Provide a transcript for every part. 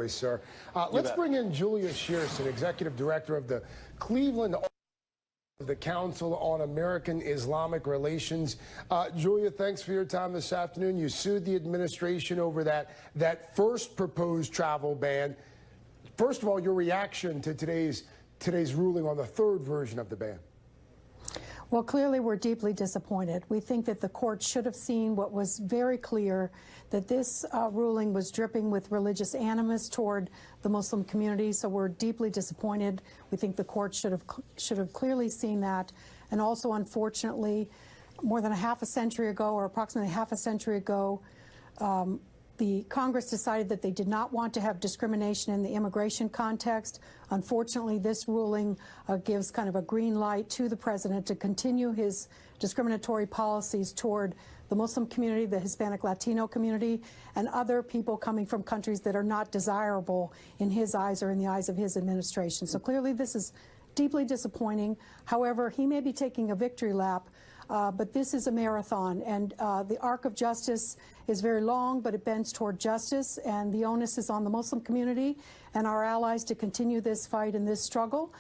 Sir. Let's bring in Julia Shearson, Executive Director of the Cleveland the Council on American Islamic Relations. Julia, thanks for your time this afternoon. You sued the administration over that first proposed travel ban. First of all, your reaction to today's ruling on the third version of the ban. Well, clearly we're deeply disappointed. We think that the court should have seen what was very clear, that this ruling was dripping with religious animus toward the Muslim community. So we're deeply disappointed. We think the court should have clearly seen that. And also, unfortunately, more than a half a century ago, or approximately half a century ago, the Congress decided that they did not want to have discrimination in the immigration context. Unfortunately, this ruling gives kind of a green light to the president to continue his discriminatory policies toward the Muslim community, the Hispanic Latino community, and other people coming from countries that are not desirable in his eyes or in the eyes of his administration. So clearly this is deeply disappointing. However, he may be taking a victory lap, but this is a marathon, and the arc of justice is very long, but it bends toward justice, and the onus is on the Muslim community and our allies to continue this fight and this struggle,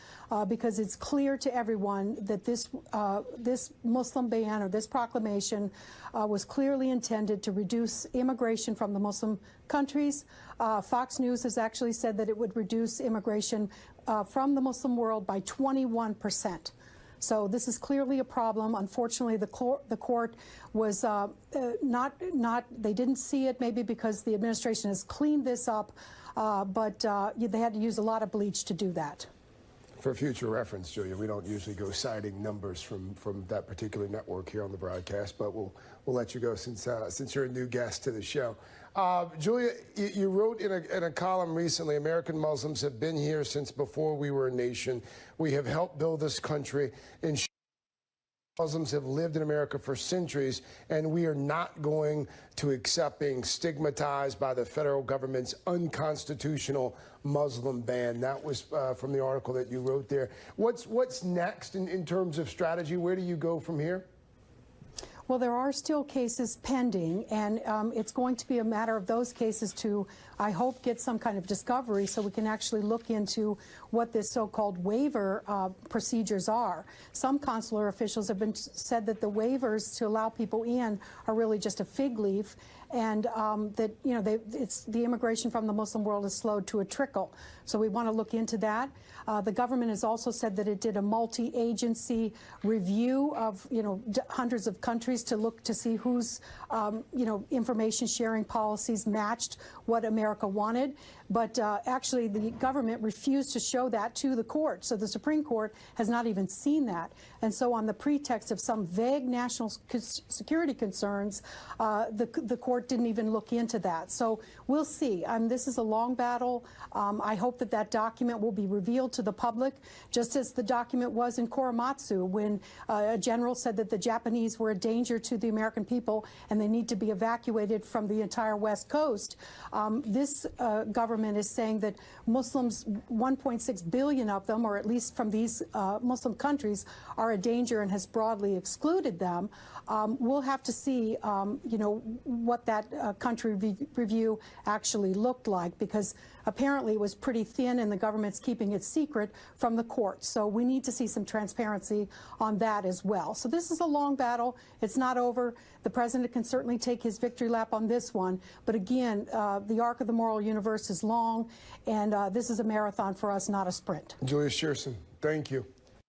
because it's clear to everyone that this Muslim ban, or this proclamation, was clearly intended to reduce immigration from the Muslim countries. Fox News has actually said that it would reduce immigration from the Muslim world by 21%. So this is clearly a problem. Unfortunately, the court was they didn't see it, maybe because the administration has cleaned this up, but they had to use a lot of bleach to do that. For future reference, Julia, we don't usually go citing numbers from that particular network here on the broadcast, but we'll let you go since you're a new guest to the show. Julia, you wrote in a column recently, American Muslims have been here since before we were a nation. We have helped build this country. Muslims have lived in America for centuries, and we are not going to accept being stigmatized by the federal government's unconstitutional Muslim ban. That was from the article that you wrote there. What's next in terms of strategy? Where do you go from here? Well, there are still cases pending, and it's going to be a matter of those cases to, I hope, get some kind of discovery so we can actually look into what this so-called waiver procedures are. Some consular officials have said that the waivers to allow people in are really just a fig leaf, and that it's the immigration from the Muslim world is slowed to a trickle. So we want to look into that. The government has also said that it did a multi-agency review of hundreds of countries to look to see whose information sharing policies matched what America wanted. But actually, the government refused to show that to the court. So the Supreme Court has not even seen that. And so on the pretext of some vague national security concerns, the court didn't even look into that. So we'll see. This is a long battle. I hope that document will be revealed to the public, just as the document was in Korematsu, when a general said that the Japanese were a danger to the American people and they need to be evacuated from the entire West Coast. This government is saying that Muslims, 1.6 billion of them, or at least from these Muslim countries, are a danger and has broadly excluded them. We'll have to see, what that country review actually looked like, because apparently it was pretty thin and the government's keeping it secret from the court. So we need to see some transparency on that as well. So this is a long battle. It's not over. The president can certainly take his victory lap on this one. But again, the arc of the moral universe is long, and this is a marathon for us, not a sprint. Julia Shearson, thank you.